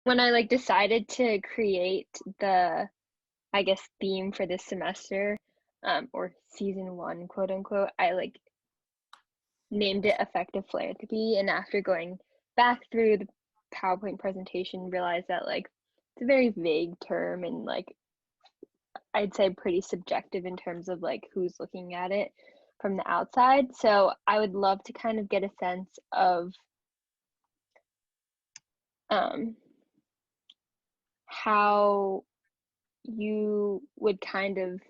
when I like decided to create the, I guess, theme for this semester, or season one, quote unquote, I like named it effective philanthropy. And after going back through the PowerPoint presentation, realized that like it's a very vague term and like I'd say pretty subjective in terms of like who's looking at it from the outside. So I would love to kind of get a sense of um, how you would kind of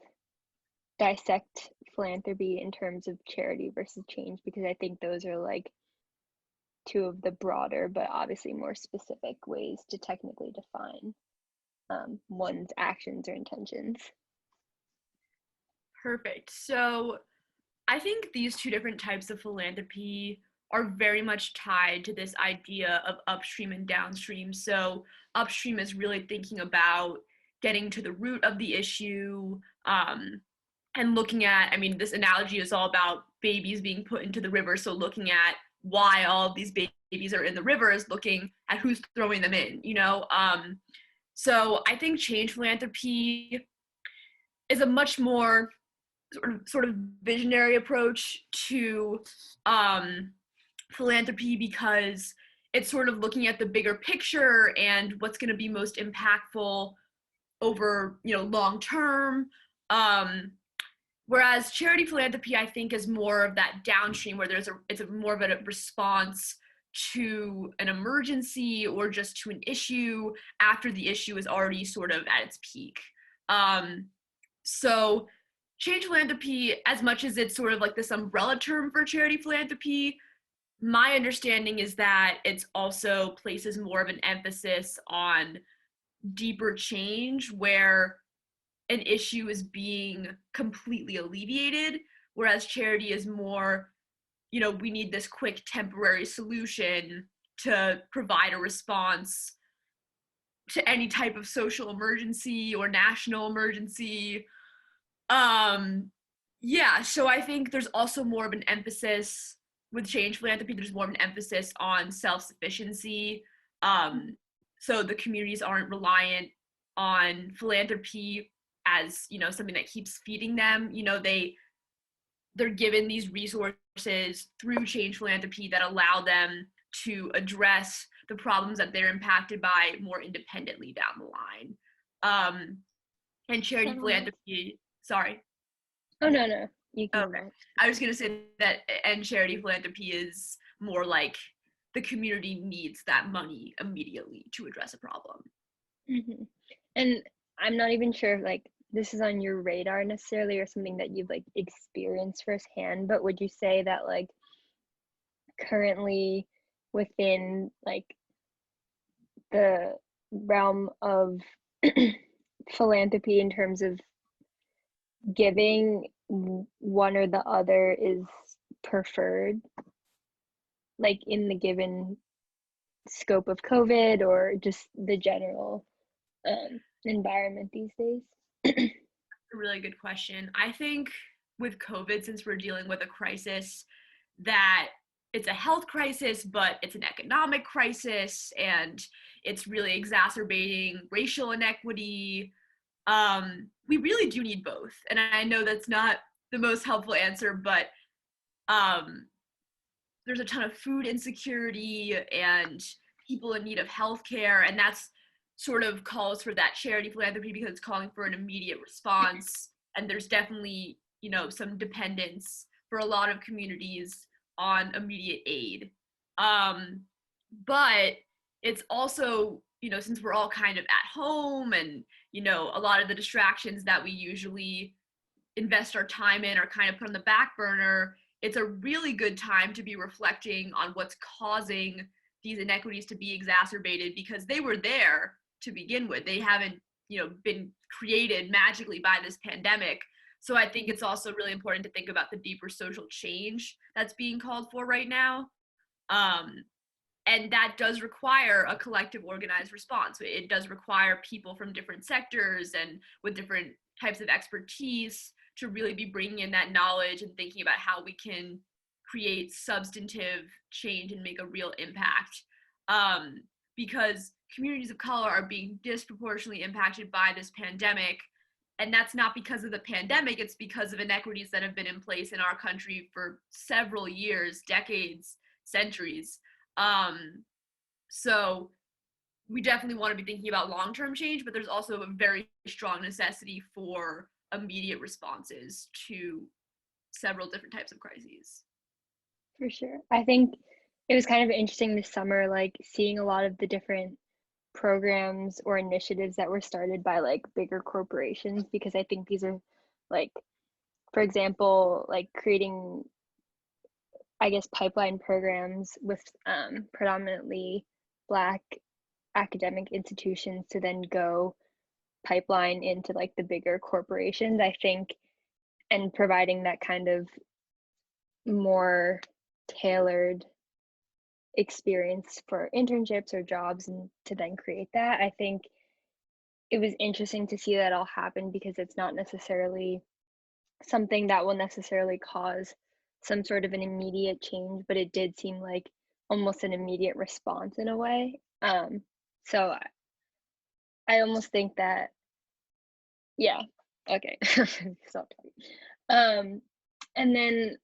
dissect philanthropy in terms of charity versus change, because I think those are like two of the broader but obviously more specific ways to technically define one's actions or intentions. Perfect. So I think these two different types of philanthropy are very much tied to this idea of upstream and downstream. So upstream is really thinking about getting to the root of the issue, and looking at, I mean, this analogy is all about babies being put into the river. So looking at why all of these babies are in the river is looking at who's throwing them in, you know? So I think change philanthropy is a much more sort of visionary approach to philanthropy, because it's sort of looking at the bigger picture and what's going to be most impactful over, you know, long term. Whereas charity philanthropy, I think, is more of that downstream, where it's more of a response to an emergency or just to an issue after the issue is already sort of at its peak. So change philanthropy, as much as it's sort of like this umbrella term for charity philanthropy, my understanding is that it also places more of an emphasis on deeper change where an issue is being completely alleviated, whereas charity is more, you know, we need this quick temporary solution to provide a response to any type of social emergency or national emergency. Um, yeah, so I think there's also more of an emphasis with change philanthropy, there's more of an emphasis on self-sufficiency. So the communities aren't reliant on philanthropy as, you know, something that keeps feeding them. You know, they're given these resources through change philanthropy that allow them to address the problems that they're impacted by more independently down the line. And charity philanthropy, sorry. Oh, no, no, you can go Okay. next. I was going to say that, and charity philanthropy is more like the community needs that money immediately to address a problem. Mm-hmm. And I'm not even sure if like this is on your radar necessarily or something that you've like experienced firsthand, but would you say that like currently within like the realm of philanthropy in terms of giving, one or the other is preferred, like in the given scope of COVID or just the general environment these days? A really good question. I think with COVID, since we're dealing with a crisis, that it's a health crisis, but it's an economic crisis, and it's really exacerbating racial inequity. We really do need both. And I know that's not the most helpful answer, but um, there's a ton of food insecurity and people in need of healthcare, and that's sort of calls for that charity philanthropy because it's calling for an immediate response. And there's definitely, you know, some dependence for a lot of communities on immediate aid. Um, but it's also, you know, since we're all kind of at home and, you know, a lot of the distractions that we usually invest our time in are kind of put on the back burner, it's a really good time to be reflecting on what's causing these inequities to be exacerbated, because they were there to begin with. They haven't, you know, been created magically by this pandemic. So I think it's also really important to think about the deeper social change that's being called for right now. And that does require a collective organized response. It does require people from different sectors and with different types of expertise to really be bringing in that knowledge and thinking about how we can create substantive change and make a real impact. because communities of color are being disproportionately impacted by this pandemic. And that's not because of the pandemic, it's because of inequities that have been in place in our country for several years, decades, centuries. So we definitely want to be thinking about long-term change, but there's also a very strong necessity for immediate responses to several different types of crises. For sure. I think it was kind of interesting this summer, like seeing a lot of the different programs or initiatives that were started by like bigger corporations, because I think these are like, for example, like creating, I guess, pipeline programs with predominantly Black academic institutions to then go pipeline into like the bigger corporations, I think, and providing that kind of more tailored experience for internships or jobs and to then create that. I think it was interesting to see that all happen because it's not necessarily something that will necessarily cause some sort of an immediate change, but it did seem like almost an immediate response in a way. So I almost think that, yeah, okay, stop talking. And then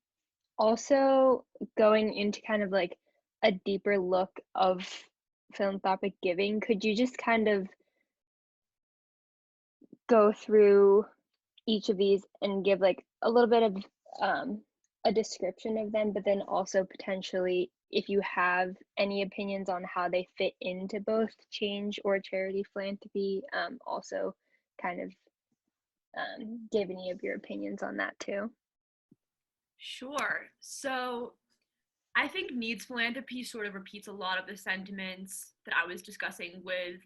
also going into kind of like a deeper look of philanthropic giving, could you just kind of go through each of these and give like a little bit of a description of them, but then also potentially if you have any opinions on how they fit into both change or charity philanthropy, also kind of give any of your opinions on that too. Sure. So I think needs philanthropy sort of repeats a lot of the sentiments that I was discussing with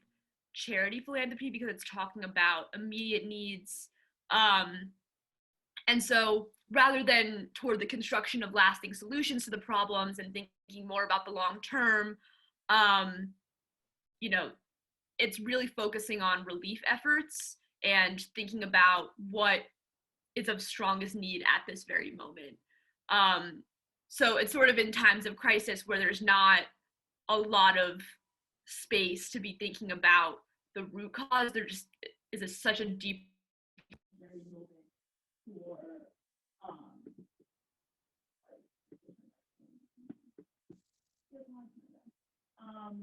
charity philanthropy because it's talking about immediate needs. And so rather than toward the construction of lasting solutions to the problems and thinking more about the long term, um, you know, it's really focusing on relief efforts and thinking about what is of strongest need at this very moment. Um, so it's sort of in times of crisis where there's not a lot of space to be thinking about the root cause. There just is such a deep for um,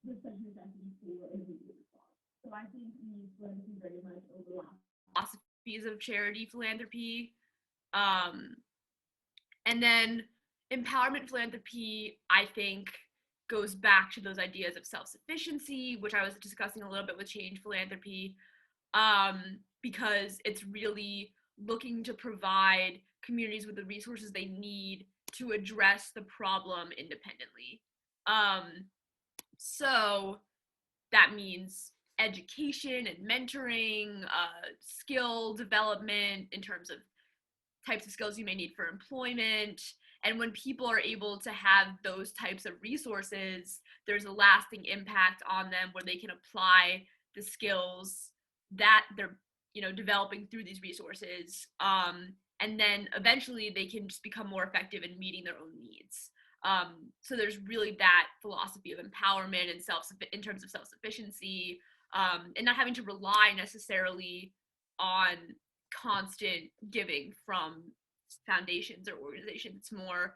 the such necessity for immediate response. So I think these philanthropy very much overlap philosophies of charity philanthropy. Um, and then empowerment philanthropy, I think, goes back to those ideas of self-sufficiency, which I was discussing a little bit with change philanthropy, because it's really looking to provide communities with the resources they need to address the problem independently. So that means education and mentoring, skill development in terms of types of skills you may need for employment. And when people are able to have those types of resources, there's a lasting impact on them where they can apply the skills that they're developing through these resources. And then eventually they can just become more effective in meeting their own needs. So there's really that philosophy of empowerment and in terms of self-sufficiency, and not having to rely necessarily on constant giving from foundations or organizations. It's more,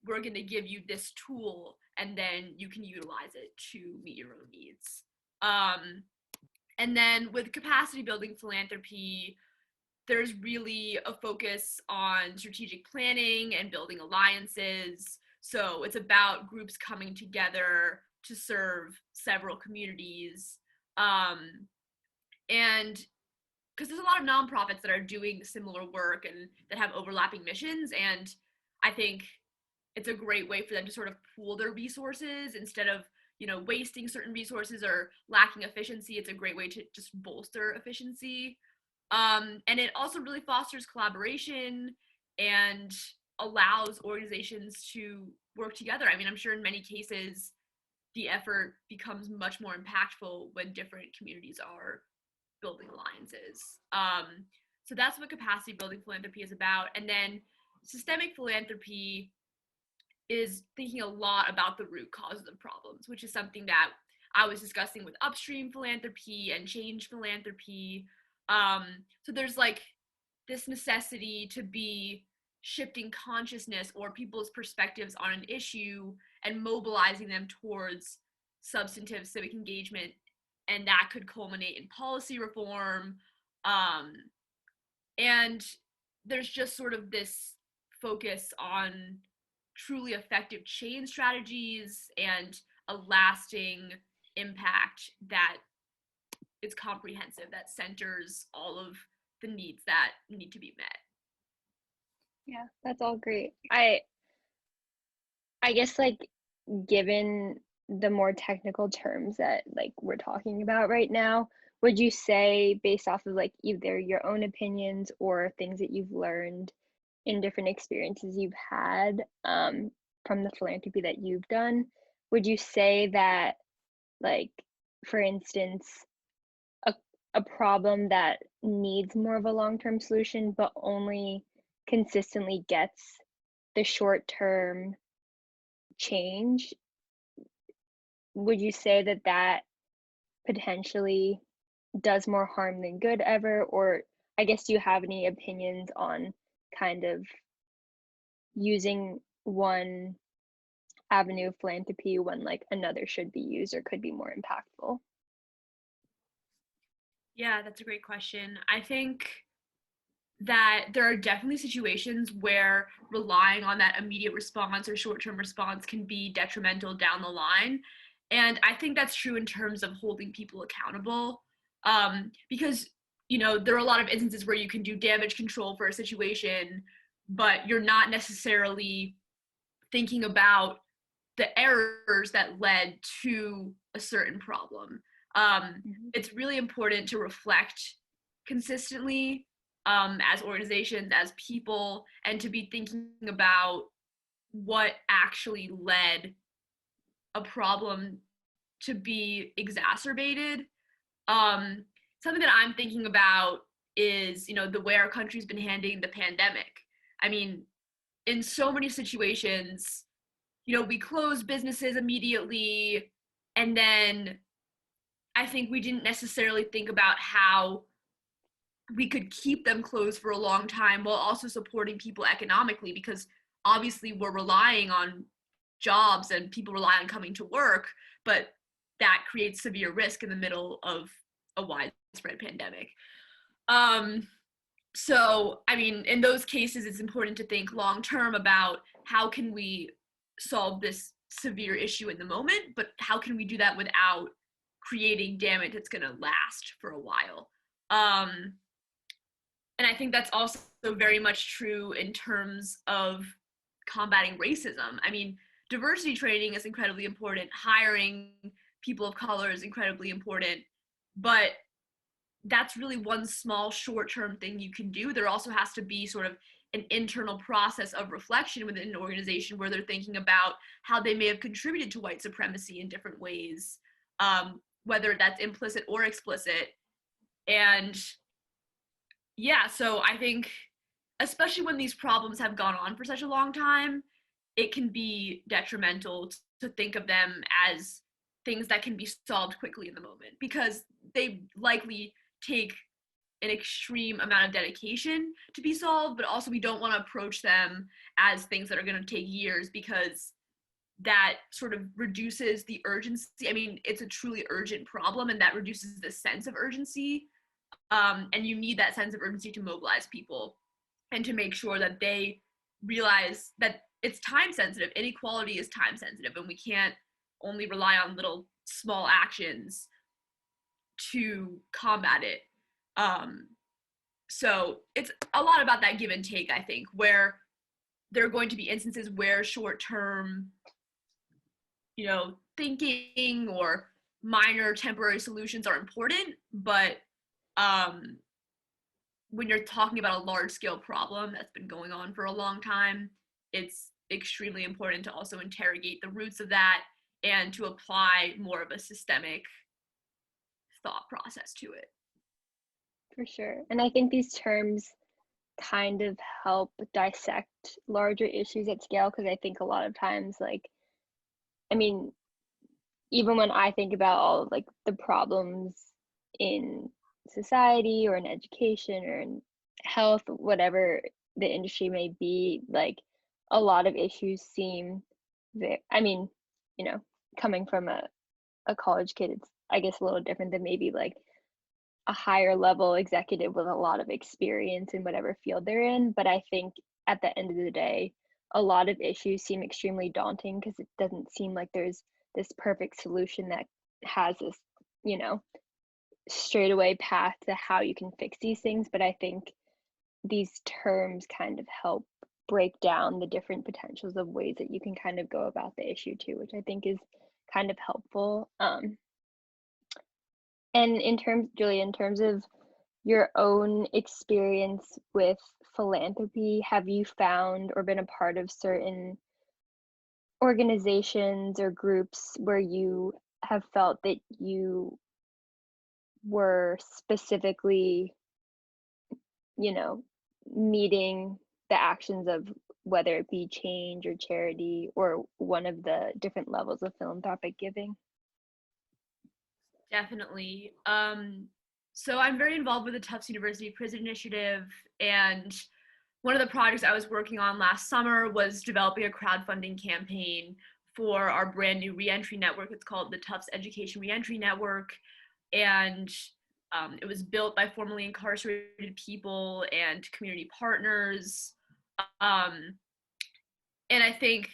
we're going to give you this tool and then you can utilize it to meet your own needs. And then with capacity building philanthropy, there's really a focus on strategic planning and building alliances. So it's about groups coming together to serve several communities. And because there's a lot of nonprofits that are doing similar work and that have overlapping missions. And I think it's a great way for them to sort of pool their resources instead of wasting certain resources or lacking efficiency. It's a great way to just bolster efficiency. And it also really fosters collaboration and allows organizations to work together. I mean, I'm sure in many cases, the effort becomes much more impactful when different communities are building alliances. So that's what capacity building philanthropy is about. And then systemic philanthropy is thinking a lot about the root causes of problems, which is something that I was discussing with upstream philanthropy and change philanthropy. So there's like this necessity to be shifting consciousness or people's perspectives on an issue and mobilizing them towards substantive civic engagement, and that could culminate in policy reform. And there's just sort of this focus on truly effective change strategies and a lasting impact that is comprehensive, that centers all of the needs that need to be met. Yeah, that's all great. I guess like given the more technical terms that like we're talking about right now, would you say based off of like either your own opinions or things that you've learned in different experiences you've had from the philanthropy that you've done, would you say that like for instance a, a problem that needs more of a long-term solution but only consistently gets the short-term change, would you say that that potentially does more harm than good ever? Or I guess, do you have any opinions on kind of using one avenue of philanthropy when like another should be used or could be more impactful? Yeah, that's a great question. I think that there are definitely situations where relying on that immediate response or short-term response can be detrimental down the line. And I think that's true in terms of holding people accountable. Because, you know, there are a lot of instances where you can do damage control for a situation, but you're not necessarily thinking about the errors that led to a certain problem. It's really important to reflect consistently as organizations, as people, and to be thinking about what actually led a problem to be exacerbated. Something that I'm thinking about is, you know, the way our country's been handling the pandemic. I mean, in so many situations, you know, we closed businesses immediately, and then I think we didn't necessarily think about how we could keep them closed for a long time while also supporting people economically, because obviously we're relying on jobs and people rely on coming to work, but that creates severe risk in the middle of a widespread pandemic. So, I mean, in those cases, it's important to think long term about how can we solve this severe issue in the moment, but how can we do that without creating damage that's going to last for a while. And I think that's also very much true in terms of combating racism. I mean, diversity training is incredibly important. Hiring people of color is incredibly important. But that's really one small short-term thing you can do. There also has to be sort of an internal process of reflection within an organization where they're thinking about how they may have contributed to white supremacy in different ways, whether that's implicit or explicit. And yeah, so I think, especially when these problems have gone on for such a long time, it can be detrimental to think of them as things that can be solved quickly in the moment, because they likely take an extreme amount of dedication to be solved, but also we don't want to approach them as things that are going to take years, because that sort of reduces the urgency. I mean, it's a truly urgent problem, and that reduces the sense of urgency. And you need that sense of urgency to mobilize people and to make sure that they realize that it's time sensitive. Inequality is time sensitive, and we can't only rely on little small actions to combat it. So it's a lot about that give and take, I think, where there are going to be instances where short-term, you know, thinking or minor temporary solutions are important, but when you're talking about a large-scale problem that's been going on for a long time, it's extremely important to also interrogate the roots of that and to apply more of a systemic thought process to it. For sure. And I think these terms kind of help dissect larger issues at scale, because I think a lot of times, like, I mean, even when I think about all of like the problems in society or in education or in health, whatever the industry may be, like a lot of issues seem very, I mean, you know, coming from a college kid, it's I guess a little different than maybe like a higher level executive with a lot of experience in whatever field they're in. But I think at the end of the day, a lot of issues seem extremely daunting because it doesn't seem like there's this perfect solution that has this, you know, straightaway path to how you can fix these things. But I think these terms kind of help break down the different potentials of ways that you can kind of go about the issue too, which I think is kind of helpful. And in terms, Julia, in terms of your own experience with philanthropy, have you found or been a part of certain organizations or groups where you have felt that you were specifically, you know, meeting the actions of whether it be change or charity or one of the different levels of philanthropic giving? Definitely. So I'm very involved with the Tufts University Prison Initiative, and one of the projects I was working on last summer was developing a crowdfunding campaign for our brand new Reentry Network. It's called the Tufts Education Reentry Network, and it was built by formerly incarcerated people and community partners. Um, and I think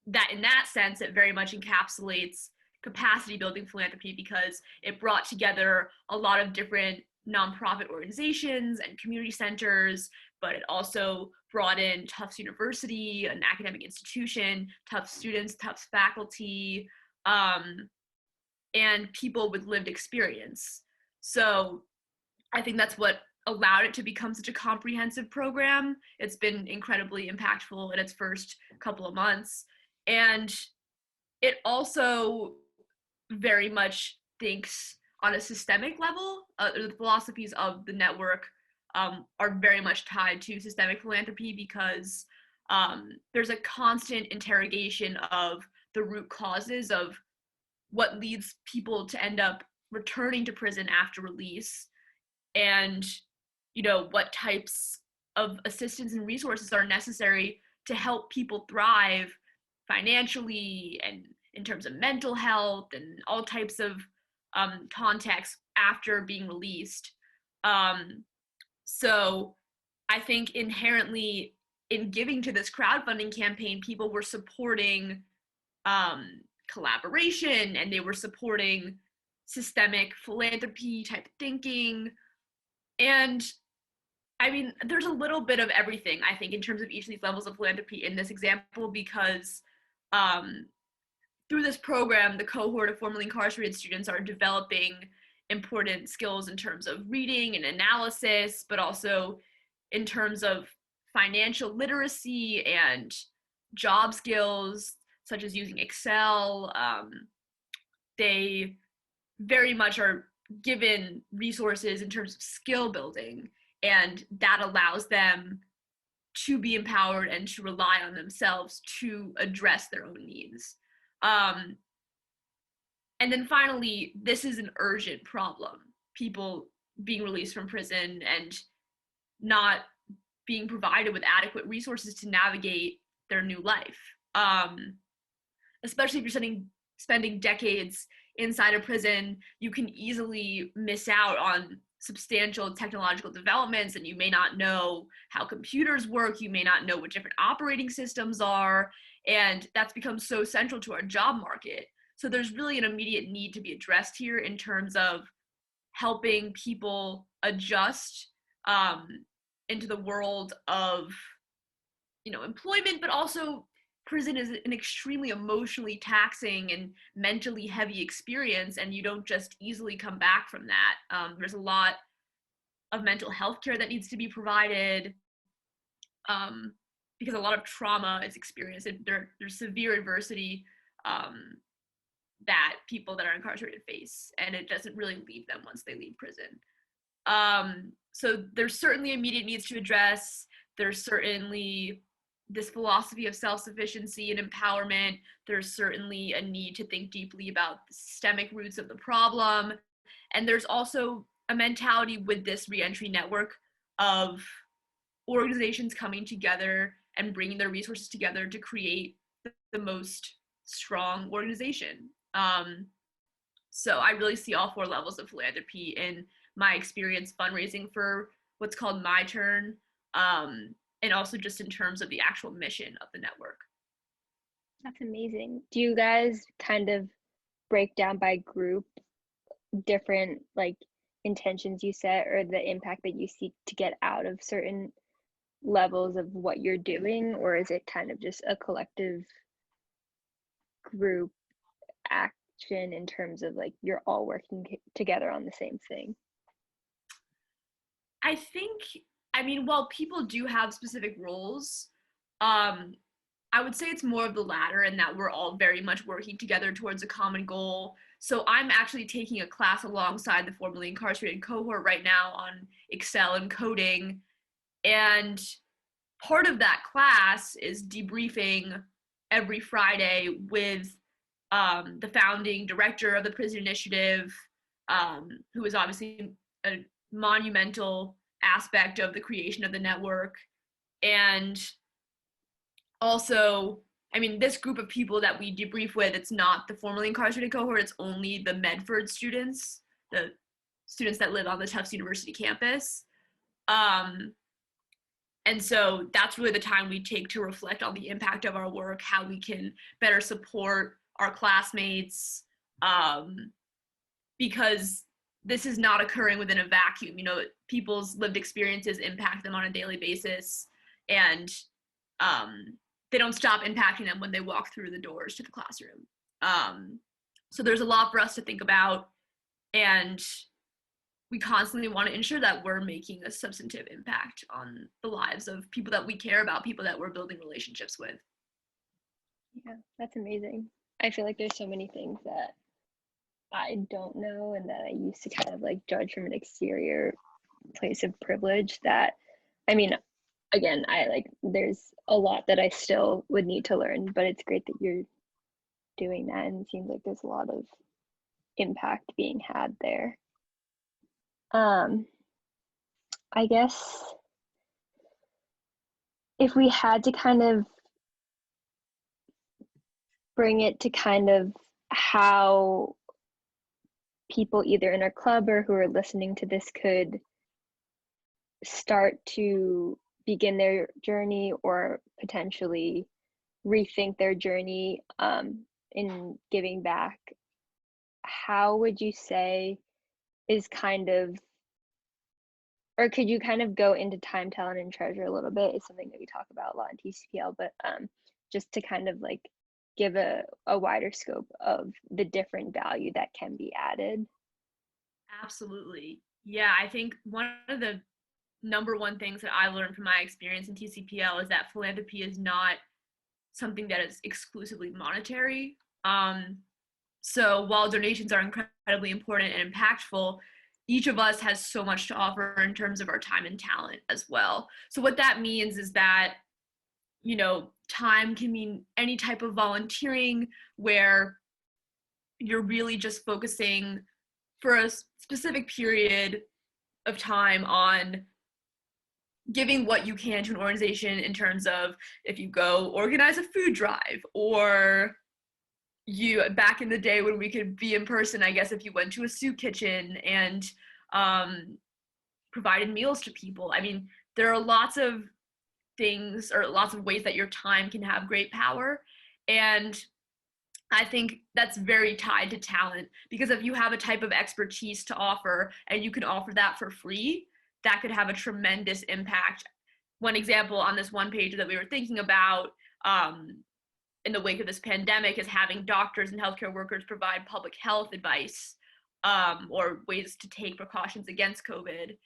that in that sense, it very much encapsulates capacity building philanthropy because it brought together a lot of different nonprofit organizations and community centers, but it also brought in Tufts University, an academic institution, Tufts students, Tufts faculty, and people with lived experience. So I think that's what allowed it to become such a comprehensive program. It's been incredibly impactful in its first couple of months. And it also very much thinks on a systemic level. The philosophies of the network are very much tied to systemic philanthropy because there's a constant interrogation of the root causes of what leads people to end up returning to prison after release, and what types of assistance and resources are necessary to help people thrive financially and in terms of mental health and all types of contexts after being released. So I think inherently in giving to this crowdfunding campaign, people were supporting collaboration, and they were supporting systemic philanthropy type thinking. And I mean, there's a little bit of everything, I think, in terms of each of these levels of philanthropy in this example, because through this program, the cohort of formerly incarcerated students are developing important skills in terms of reading and analysis, but also in terms of financial literacy and job skills, such as using Excel. They very much are given resources in terms of skill building, and that allows them to be empowered and to rely on themselves to address their own needs. And then finally, this is an urgent problem. People being released from prison and not being provided with adequate resources to navigate their new life. Especially if you're spending decades inside a prison, you can easily miss out on substantial technological developments, and you may not know how computers work, you may not know what different operating systems are, and that's become so central to our job market. So there's really an immediate need to be addressed here in terms of helping people adjust into the world of employment, but also prison is an extremely emotionally taxing and mentally heavy experience, and you don't just easily come back from that. There's a lot of mental health care that needs to be provided, because a lot of trauma is experienced. There's severe adversity that people that are incarcerated face, and it doesn't really leave them once they leave prison. So there's certainly immediate needs to address. There's certainly this philosophy of self-sufficiency and empowerment. There's certainly a need to think deeply about the systemic roots of the problem. And there's also a mentality with this reentry network of organizations coming together and bringing their resources together to create the most strong organization. So I really see all four levels of philanthropy in my experience fundraising for what's called My Turn, and also just in terms of the actual mission of the network. That's amazing. Do you guys kind of break down by group different like intentions you set or the impact that you seek to get out of certain levels of what you're doing, or is it kind of just a collective group action in terms of like you're all working together on the same thing? I think, I mean, while people do have specific roles, I would say it's more of the latter, and that we're all very much working together towards a common goal. So I'm actually taking a class alongside the formerly incarcerated cohort right now on Excel and coding. And part of that class is debriefing every Friday with the founding director of the Prison Initiative, who is obviously a monumental aspect of the creation of the network. And also, I mean, this group of people that we debrief with, it's not the formerly incarcerated cohort, it's only the Medford students, the students that live on the Tufts University campus. And so that's really the time we take to reflect on the impact of our work, how we can better support our classmates, because this is not occurring within a vacuum. You know, people's lived experiences impact them on a daily basis, and they don't stop impacting them when they walk through the doors to the classroom. So there's a lot for us to think about, and we constantly want to ensure that we're making a substantive impact on the lives of people that we care about, people that we're building relationships with. Yeah, that's amazing. I feel like there's so many things that I don't know and that I used to kind of like judge from an exterior place of privilege that, I mean, again, there's a lot that I still would need to learn, but it's great that you're doing that, and it seems like there's a lot of impact being had there. I guess if we had to kind of bring it to kind of how people either in our club or who are listening to this could start to begin their journey or potentially rethink their journey in giving back, how would you say is kind of, or could you kind of go into time, talent, and treasure a little bit? It's something that we talk about a lot in TCPL, but just to kind of like give a wider scope of the different value that can be added. Absolutely. Yeah, I think one of the number one things that I learned from my experience in TCPL is that philanthropy is not something that is exclusively monetary. So while donations are incredibly important and impactful, each of us has so much to offer in terms of our time and talent as well. So what that means is that, you know, time can mean any type of volunteering where you're really just focusing for a specific period of time on giving what you can to an organization in terms of if you go organize a food drive, or you, back in the day when we could be in person, I guess if you went to a soup kitchen and provided meals to people. I mean, there are lots of things or lots of ways that your time can have great power. And I think that's very tied to talent, because if you have a type of expertise to offer and you can offer that for free, that could have a tremendous impact. One example on this one page that we were thinking about in the wake of this pandemic is having doctors and healthcare workers provide public health advice or ways to take precautions against COVID.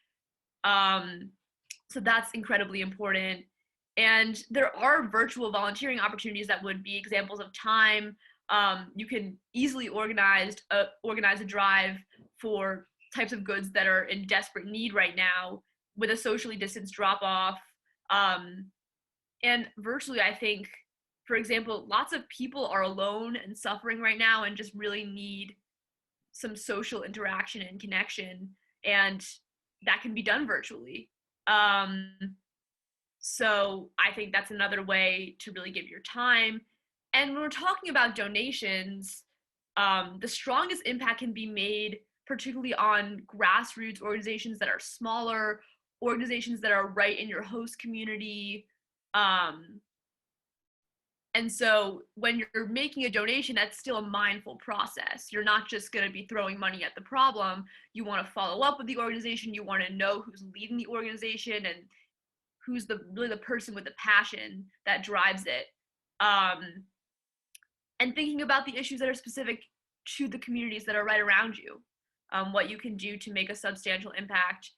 So that's incredibly important. And there are virtual volunteering opportunities that would be examples of time. You can easily organize a drive for types of goods that are in desperate need right now with a socially distanced drop-off. And virtually, I think, for example, lots of people are alone and suffering right now and just really need some social interaction and connection, and that can be done virtually. Um, so I think that's another way to really give your time. And when we're talking about donations, the strongest impact can be made particularly on grassroots organizations that are smaller, organizations that are right in your host community. Um, and so when you're making a donation, that's still a mindful process. You're not just going to be throwing money at the problem. You want to follow up with the organization. You want to know who's leading the organization and who's really the person with the passion that drives it. And thinking about the issues that are specific to the communities that are right around you. What you can do to make a substantial impact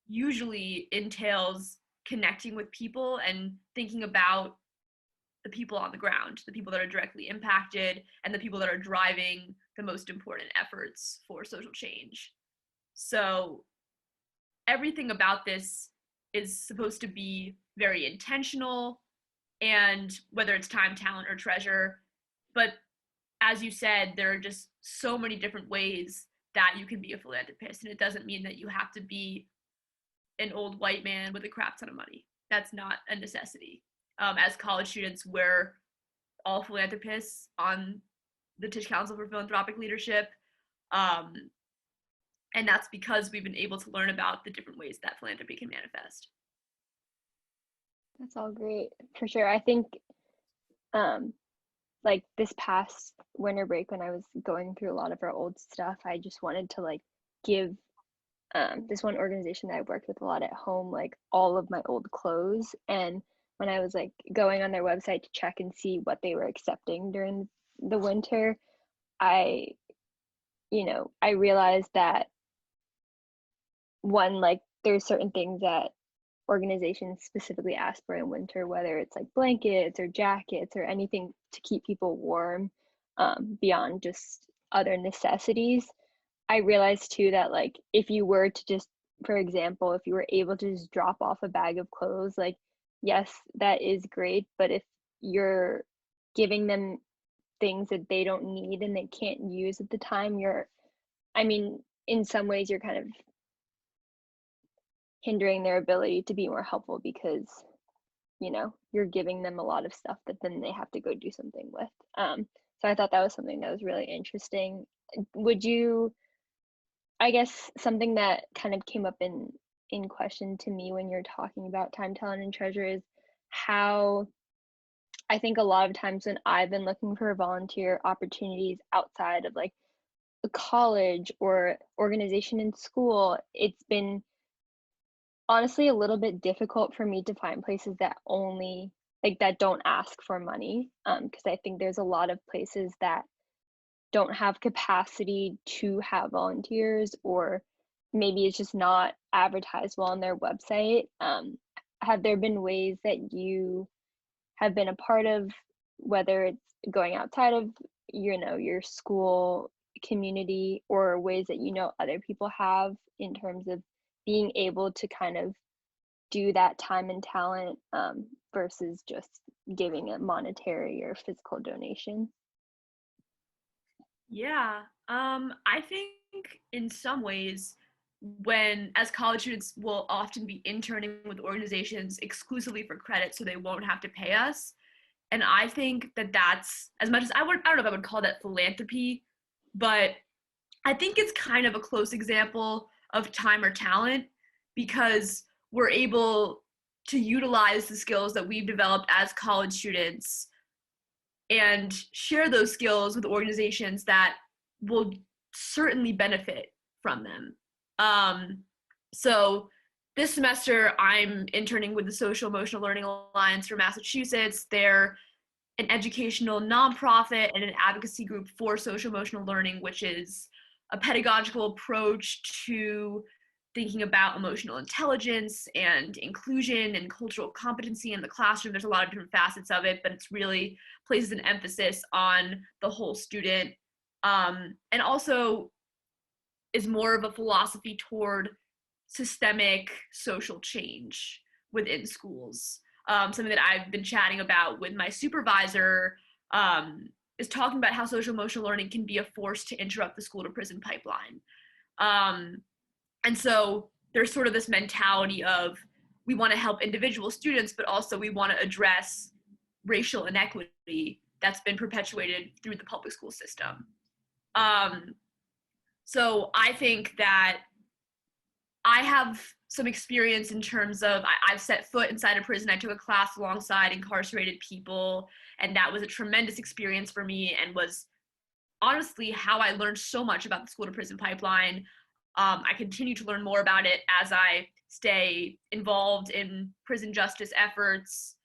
usually entails connecting with people and thinking about the people on the ground, the people that are directly impacted, and the people that are driving the most important efforts for social change. So everything about this is supposed to be very intentional, and whether it's time, talent, or treasure. But as you said, there are just so many different ways that you can be a philanthropist, and it doesn't mean that you have to be an old white man with a crap ton of money. That's not a necessity. As college students, we're all philanthropists on the Tisch Council for Philanthropic Leadership. Um, and that's because we've been able to learn about the different ways that philanthropy can manifest. That's all great, for sure. I think like this past winter break when I was going through a lot of our old stuff, I just wanted to like give this one organization that I worked with a lot at home, like all of my old clothes. And when I was like going on their website to check and see what they were accepting during the winter, I, I realized that one, like there's certain things that organizations specifically ask for in winter, whether it's like blankets or jackets or anything to keep people warm, beyond just other necessities. I realized too that like if you were to just, for example, if you were able to just drop off a bag of clothes, like yes, that is great, but if you're giving them things that they don't need and they can't use at the time, I mean, in some ways you're kind of hindering their ability to be more helpful because you're giving them a lot of stuff that then they have to go do something with. So I thought that was something that was really interesting. Would you, I guess something that kind of came up in question to me when you're talking about time, talent, and treasure is how I think a lot of times when I've been looking for volunteer opportunities outside of like a college or organization in school, it's been honestly a little bit difficult for me to find places that only like that don't ask for money, because I think there's a lot of places that don't have capacity to have volunteers, or maybe it's just not advertised well on their website. Have there been ways that you have been a part of, whether it's going outside of your school community, or ways that other people have in terms of being able to kind of do that time and talent, versus just giving a monetary or physical donation? Yeah, I think in some ways, when as college students will often be interning with organizations exclusively for credit, so they won't have to pay us. And I think that that's, as much as I don't know if I would call that philanthropy, but I think it's kind of a close example of time or talent, because we're able to utilize the skills that we've developed as college students and share those skills with organizations that will certainly benefit from them. So this semester, I'm interning with the Social Emotional Learning Alliance for Massachusetts. They're an educational nonprofit and an advocacy group for social emotional learning, which is a pedagogical approach to thinking about emotional intelligence and inclusion and cultural competency in the classroom. There's a lot of different facets of it, but it's really places an emphasis on the whole student, and also is more of a philosophy toward systemic social change. within schools. Something that I've been chatting about with my supervisor is talking about how social emotional learning can be a force to interrupt the school to prison pipeline. And so there's sort of this mentality of we want to help individual students, but also we want to address racial inequity that's been perpetuated through the public school system. So I think that I have some experience in terms of I've set foot inside a prison. I took a class alongside incarcerated people, and that was a tremendous experience for me and was honestly how I learned so much about the school to prison pipeline. I continue to learn more about it as I stay involved in prison justice efforts.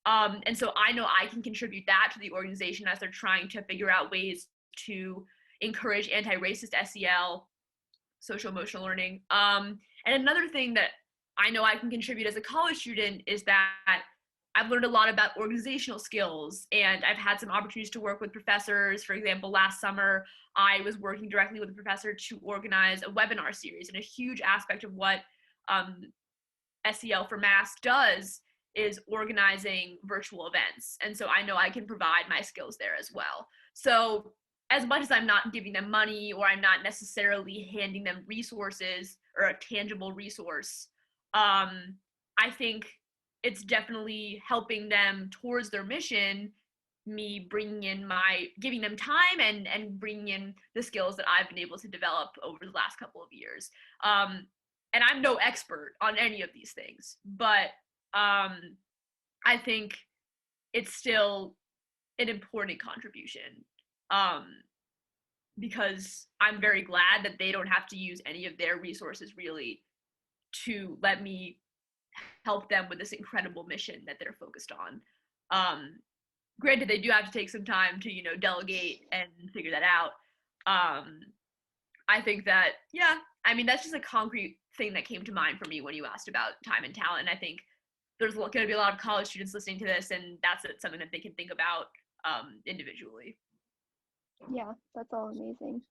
And so I know I can contribute that to the organization as they're trying to figure out ways to encourage anti-racist SEL, social emotional learning. And another thing that I know I can contribute as a college student is that I've learned a lot about organizational skills, and I've had some opportunities to work with professors. For example, last summer, I was working directly with a professor to organize a webinar series, and a huge aspect of what SEL for Mass does is organizing virtual events. And so I know I can provide my skills there as well. So as much as I'm not giving them money or I'm not necessarily handing them resources or a tangible resource, I think it's definitely helping them towards their mission, me giving them time and bringing in the skills that I've been able to develop over the last couple of years. And I'm no expert on any of these things, but I think it's still an important contribution, because I'm very glad that they don't have to use any of their resources really to let me help them with this incredible mission that they're focused on. Granted, they do have to take some time to, delegate and figure that out. I think that, yeah, I mean, that's just a concrete thing that came to mind for me when you asked about time and talent. And I think there's going to be a lot of college students listening to this, and that's something that they can think about individually. Yeah, that's all amazing.